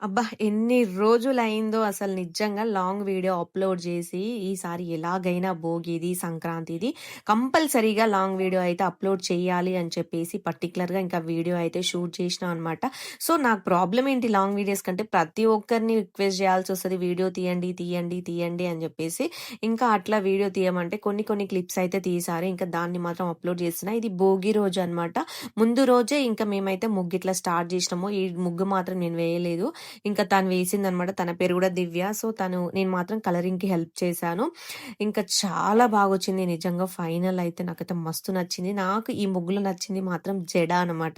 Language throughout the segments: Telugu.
అబ్బా! ఎన్ని రోజులయిందో అసలు నిజంగా లాంగ్ వీడియో అప్‌లోడ్ జేసి, ఈసారి ఎలాగైనా భోగిది, సంక్రాంతిది కంపల్సరీగా లాంగ్ వీడియో అయితే అప్‌లోడ్ చేయాలి అని చెప్పేసి పర్టిక్యులర్‌గా ఇంకా వీడియో అయితే షూట్ చేసినా అనమాట. సో, నాకు ప్రాబ్లమ్ ఏంటి లాంగ్ వీడియోస్ కంటే ప్రతి ఒక్కరిని రిక్వెస్ట్ చేయాల్సొస్తది. వీడియో తీయండి, తీయండి, తీయండి అని జెప్పేసి. ఇంకా అట్లా వీడియో తీయమంటే కొన్ని కొన్ని క్లిప్స్ అయితే తీశారు. ఇంకా దాన్ని మాత్రం అప్‌లోడ్ చేస్తున్నా. ఇది భోగి రోజు అనమాట. ముందు రోజే ఇంకా మేమైతే ముగ్గిట్లా స్టార్ట్ జేసినాము. ఈ ముగ్గు మాత్రం నేను వేయలేదు. ఇంకా తను వేసిందనమాట. తన పేరు గూడా దివ్య. సో, నేను మాత్రం కలరింగ్‌కి హెల్ప్ చేశాను. ఇంకా చాలా బాగొచ్చింది నిజంగా. ఫైనల్ అయితే నాకైతే మస్తు నచ్చింది. నాకు ఈ ముగ్గులో నచ్చింది మాత్రం జడ అనమాట.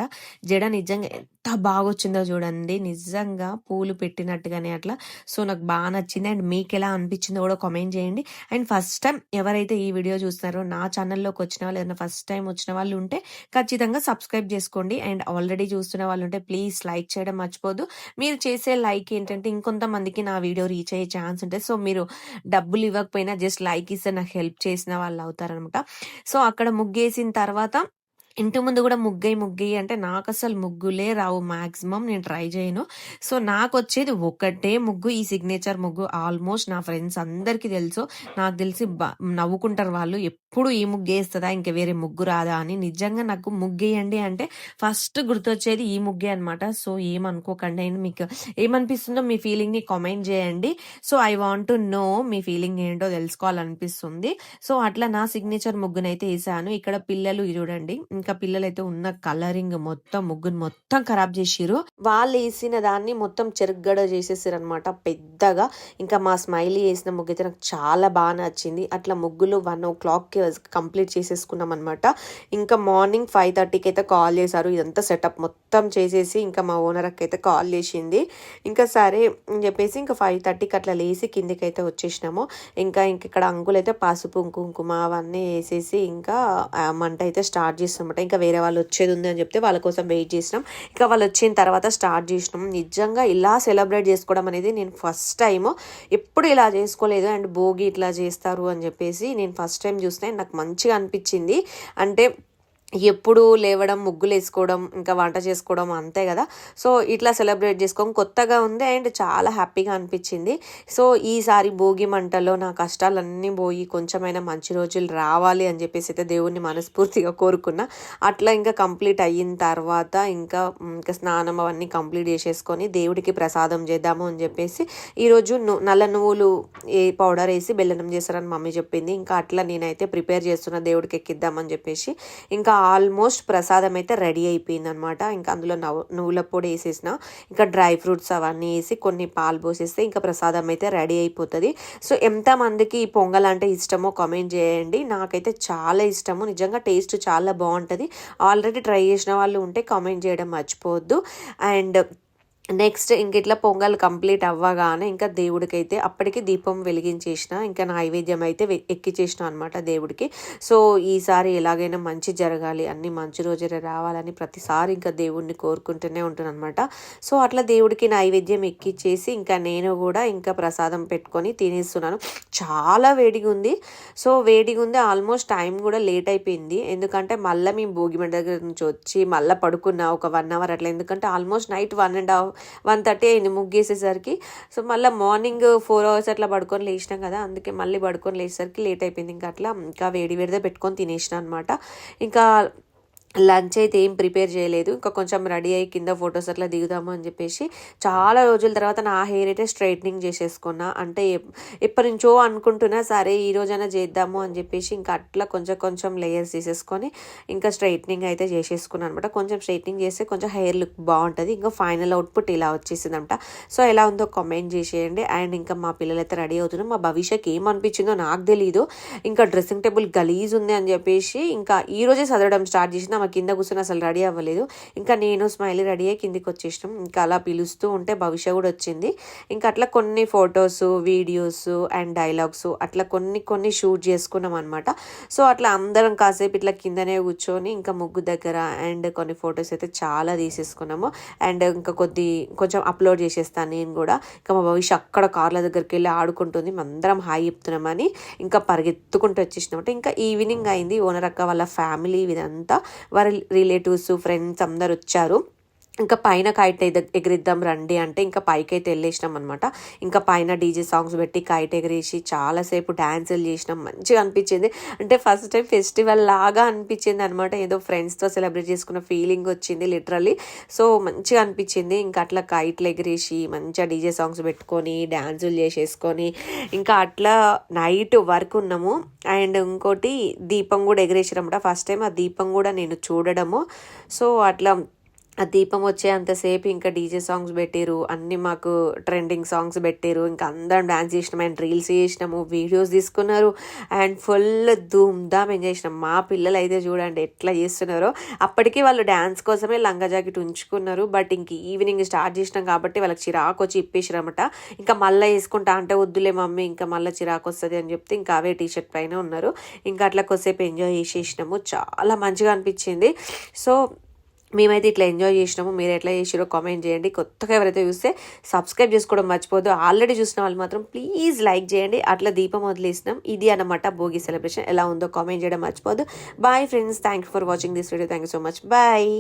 జడ నిజంగా ఎంత బాగొచ్చిందో చూడండి. నిజంగా పూలు పెట్టినట్టుగానే అట్లా. సో, నాకు నచ్చింది. అండ్ మీకెలా అనిపించిందో కూడా కామెంట్ చేయండి. అండ్ ఫస్ట్ టైం ఎవరైతే ఈ వీడియో చూస్తున్నారో నా ఛానల్‌లోకి వచ్చిన వాళ్ళు ఏదైనా ఫస్ట్ టైం వచ్చిన వాళ్ళు ఉంటే ఖచ్చితంగా సబ్స్క్రైబ్ చేసుకోండి. అండ్ ఆల్రెడీ చూస్తున్న వాళ్ళు ఉంటే ప్లీజ్ లైక్ చేయడం మర్చిపోద్దు. మీరు చేసే లైక్ ఏంటంటే ఇంకొంతమందికి నా వీడియో రీచ్ అయ్యే ఛాన్స్ ఉంటది. సో, మీరు డబ్బులు ఇవ్వకపోయినా జస్ట్ లైక్ ఇస్తే నాకు హెల్ప్ చేసిన వాళ్ళు అవుతారనమాట. సో, అక్కడ ముగ్గేసిన తర్వాత ఇంటి ముందు గూడా ముగ్గెయి అంటే నాకసలు ముగ్గులే రావు మాక్సిమం. నేను ట్రై చేయను. సో, నాకొచ్చేది ఒకటే ముగ్గు. ఈ సిగ్నేచర్ ముగ్గు. ఆల్మోస్ట్ నా ఫ్రెండ్స్ అందరికీ తెలుసు. నాకు తెలిసి నవ్వుకుంటారు వాళ్ళు. ఎప్పుడు ఈ ముగ్గేస్తదా ఇంక వేరే ముగ్గు రాదా అని. నిజంగా నాకు ముగ్గేయండి అంటే ఫస్ట్ గుర్తొచ్చేది ఈ ముగ్గే అనమాట. సో, ఏమనుకోకండి. అండ్ మీకు ఏమనిపిస్తుందో మీ ఫీలింగ్‌ని కామెంట్ చేయండి. So, I want to know me feeling ఏంటో తెలుసుకోవాలనిపిస్తుంది. సో, అట్లా నా సిగ్నేచర్ ముగ్గునైతే ఏసాను. ఇక్కడ పిల్లలు చూడండి. ఇంకా పిల్లలైతే ఉన్న కలరింగ్ మొత్తం ముగ్గుని మొత్తం ఖరాబ్ చేసిర్రు. వాళ్ళు వేసిన దాన్ని మొత్తం చెరుగ్గడ చేసేసారనమాట పెద్దగా. ఇంకా మా స్మైలీ వేసిన ముగ్గు అయితే నాకు చాలా బాగా నచ్చింది. అట్లా ముగ్గులు 1:00కి కంప్లీట్ చేసేసుకున్నాం అనమాట. ఇంకా మార్నింగ్ 5:30కి అయితే కాల్ చేశారు. ఇదంతా సెటప్ మొత్తం చేసేసి ఇంకా మా ఓనర్ అక్క అయితే కాల్ చేసింది. ఇంకా సరే అని చెప్పేసి ఇంకా 5:30కి అట్లా లేసి కిందికి అయితే వచ్చేసినాము. ఇంకా ఇక్కడ అంకుల్ అయితే పసుపు కుంకుమ అవన్నీ వేసేసి ఇంకా మంట అయితే స్టార్ట్ చేస్తాం. ఇంకా వేరే వాళ్ళు వచ్చేది ఉంది అని చెప్తే వాళ్ళ కోసం వెయిట్ చేసినాం. ఇంకా వాళ్ళు వచ్చిన తర్వాత స్టార్ట్ చేసినాం. నిజంగా ఇలా సెలబ్రేట్ చేసుకోవడం అనేది నేను ఫస్ట్ టైం. ఎప్పుడు ఇలా చేసుకోలేదు. అండ్ భోగి ఇట్లా చేస్తారు అని చెప్పేసి నేను ఫస్ట్ టైం చూసిన. నాకు మంచిగా అనిపించింది. అంటే ఎప్పుడు లేవడం, ముగ్గులేసుకోవడం, ఇంకా వంట చేసుకోవడం అంతే కదా. సో, ఇట్లా సెలబ్రేట్ చేసుకోవడం కొత్తగా ఉంది. అండ్ చాలా హ్యాపీగా అనిపించింది. సో, ఈసారి భోగి మంటల్లో నా కష్టాలన్నీ పోయి కొంచెమైనా మంచి రోజులు రావాలి అని చెప్పేసి అయితే దేవుణ్ణి మనస్ఫూర్తిగా కోరుకున్నా. అట్లా ఇంకా కంప్లీట్ అయిన తర్వాత ఇంకా స్నానం అవన్నీ కంప్లీట్ చేసేసుకొని దేవుడికి ప్రసాదం చేద్దాము అని చెప్పేసి ఈరోజు నల్ల నువ్వులు పౌడర్ వేసి బెల్లనం చేస్తారని మమ్మీ చెప్పింది. ఇంకా అట్లా నేనైతే ప్రిపేర్ చేస్తున్నా దేవుడికి ఎక్కిద్దామని చెప్పేసి. ఇంకా ఆల్మోస్ట్ ప్రసాదం అయితే రెడీ అయిపోయింది అనమాట. ఇంకా అందులో నువ్వుల పొడి వేసేసిన, ఇంకా డ్రై ఫ్రూట్స్ అవన్నీ వేసి కొన్ని పాలు పోసేస్తే ఇంకా ప్రసాదం అయితే రెడీ అయిపోతుంది. సో, ఎంతమందికి ఈ పొంగల్ అంటే ఇష్టమో కామెంట్ చేయండి. నాకైతే చాలా ఇష్టము. నిజంగా టేస్ట్ చాలా బాగుంటుంది. ఆల్రెడీ ట్రై చేసిన వాళ్ళు ఉంటే కామెంట్ చేయడం మర్చిపోవద్దు. అండ్ నెక్స్ట్ ఇంక ఇట్లా పొంగల్ కంప్లీట్ అవ్వగానే ఇంకా దేవుడికైతే అప్పటికి దీపం వెలిగించేసిన, ఇంకా నైవేద్యం అయితే ఎక్కిచేసిన అనమాట దేవుడికి. సో, ఈసారి ఎలాగైనా మంచి జరగాలి, అన్ని మంచి రోజులే రావాలని ప్రతిసారి ఇంకా దేవుడిని కోరుకుంటూనే ఉంటాను అనమాట. సో, అట్లా దేవుడికి నైవేద్యం ఎక్కిచ్చేసి ఇంకా నేను కూడా ఇంకా ప్రసాదం పెట్టుకొని తినేస్తున్నాను. చాలా వేడిగా ఉంది. సో, వేడిగా ఉంది. ఆల్మోస్ట్ టైం కూడా లేట్ అయిపోయింది. ఎందుకంటే మళ్ళీ మేము భోగిమంట దగ్గర నుంచి వచ్చి మళ్ళీ పడుకున్నా ఒక 1 అవర్ అట్లా. ఎందుకంటే ఆల్మోస్ట్ నైట్ 1:30 అయింది ముగ్గేసేసరికి. సో, మళ్ళీ మార్నింగ్ 4 అవర్స్ అట్లా పడుకొని లేచినాం కదా. అందుకే మళ్ళీ పడుకొని లేచేసరికి లేట్ అయిపోయింది. ఇంకా అట్లా ఇంకా వేడి వేడిదే పెట్టుకొని తినేసిన అనమాట. ఇంకా లంచ్ అయితే ఏం ప్రిపేర్ చేయలేదు. ఇంకా కొంచెం రెడీ అయ్యి కింద ఫొటోస్ అట్లా దిగుదాము అని చెప్పేసి చాలా రోజుల తర్వాత నా హెయిర్ అయితే స్ట్రైట్నింగ్ చేసేసుకున్నా. అంటే ఎప్పటి నుంచో అనుకుంటున్నా సరే ఈ రోజైనా చేద్దాము అని చెప్పేసి ఇంకా అట్లా కొంచెం లేయర్స్ తీసేసుకొని ఇంకా స్ట్రైట్నింగ్ అయితే చేసేసుకున్నాను అనమాట. కొంచెం స్ట్రైట్నింగ్ చేస్తే కొంచెం హెయిర్ లుక్ బాగుంటుంది. ఇంకా ఫైనల్ అవుట్పుట్ ఇలా వచ్చేసిందంట. సో, ఎలా ఉందో కామెంట్ చేసేయండి. అండ్ ఇంకా మా పిల్లలు అయితే రెడీ అవుతున్నారు. మా భవిష్యకి ఏమనిపించిందో నాకు తెలీదు. ఇంకా డ్రెస్సింగ్ టేబుల్ గలీజ్ ఉంది అని చెప్పేసి ఇంకా ఈ రోజే చదవడం స్టార్ట్ చేసిన. మా కింద కూర్చొని అసలు రెడీ అవ్వలేదు. ఇంకా నేను స్మైలీ రెడీ అయ్యి కిందికి వచ్చేసినాం. ఇంకా అలా పిలుస్తూ ఉంటే భవిష్య కూడా వచ్చింది. ఇంకా అట్లా కొన్ని ఫొటోస్, వీడియోస్ అండ్ డైలాగ్స్ అట్లా కొన్ని షూట్ చేసుకున్నాం అనమాట. సో, అట్లా అందరం కాసేపు ఇట్లా కిందనే కూర్చొని ఇంకా ముగ్గు దగ్గర అండ్ కొన్ని ఫొటోస్ అయితే చాలా తీసేసుకున్నాము. అండ్ ఇంకా కొంచెం అప్లోడ్ చేసేస్తాను నేను కూడా. ఇంకా మా భవిష్య అక్కడ కార్ల దగ్గరికి వెళ్ళి ఆడుకుంటుంది. అందరం హాయ్ చెప్తున్నామని ఇంకా పరిగెత్తుకుంటూ వచ్చేసినామంటే. ఇంకా ఈవినింగ్ అయింది. ఓనర్ అక్క వాళ్ళ ఫ్యామిలీ ఇదంతా వారి రిలేటివ్స్, ఫ్రెండ్స్ అందరు వచ్చారు. ఇంకా పైన కైట్ ఎగిరిద్దాం రండి అంటే ఇంకా పైకైతే వెళ్ళేసినాం అనమాట. ఇంకా పైన డీజే సాంగ్స్ పెట్టి కైట్ ఎగిరేసి చాలాసేపు డ్యాన్సులు చేసినాం. మంచిగా అనిపించింది. అంటే ఫస్ట్ టైం ఫెస్టివల్ లాగా అనిపించింది అనమాట. ఏదో ఫ్రెండ్స్తో సెలబ్రేట్ చేసుకున్న ఫీలింగ్ వచ్చింది లిటరల్లీ. సో మంచిగా అనిపించింది. ఇంకా అట్లా కైట్లు ఎగిరేసి మంచిగా డీజే సాంగ్స్ పెట్టుకొని డ్యాన్సులు చేసేసుకొని ఇంకా అట్లా నైట్ వరకు ఉన్నాము. అండ్ ఇంకోటి దీపం కూడా ఎగిరేసినమాట. ఫస్ట్ టైం ఆ దీపం కూడా నేను చూడడము. సో అట్లా ఆ దీపం వచ్చే అంతసేపు ఇంకా డీజే సాంగ్స్ పెట్టారు. అన్నీ మాకు ట్రెండింగ్ సాంగ్స్ పెట్టారు. ఇంకా అందరం డ్యాన్స్ చేసినాం అండ్ రీల్స్ చేసినాము, వీడియోస్ తీసుకున్నారు అండ్ ఫుల్ ధూమ్ధామ్ ఎంజాయ్ చేసినాం. మా పిల్లలు అయితే చూడండి ఎట్లా చేస్తున్నారో. అప్పటికి వాళ్ళు డ్యాన్స్ కోసమే లంగా జాకెట్ ఉంచుకున్నారు. బట్ ఇంక ఈవినింగ్ స్టార్ట్ చేసినాం కాబట్టి వాళ్ళకి చిరాకు వచ్చి ఇప్పేసిరన్నమాట. ఇంకా మళ్ళీ వేసుకుంటా అంటే వద్దులే మమ్మీ ఇంకా మళ్ళీ చిరాకు వస్తుంది అని చెప్తే ఇంకా అవే టీషర్ట్ పైన ఉన్నారు. ఇంకా అట్లా కొద్దిసేపు ఎంజాయ్ చేసేసినాము. చాలా మంచిగా అనిపించింది. సో మేమైతే ఇట్లా ఎంజాయ్ చేసినాము. మీరు ఎట్లా చేసిరో కామెంట్ చేయండి. కొత్తగా ఎవరైతే చూస్తే సబ్స్క్రైబ్ చేసుకోవడం మర్చిపోదు. ఆల్రెడీ చూసిన వాళ్ళు మాత్రం ప్లీజ్ లైక్ చేయండి. అట్లా దీపం వదిలేసినాం. ఇది అన్నమాట భోగి సెలబ్రేషన్. ఎలా ఉందో కామెంట్ చేయడం మర్చిపోదు. Bye friends, thank you for watching this video. Thank you so much. Bye.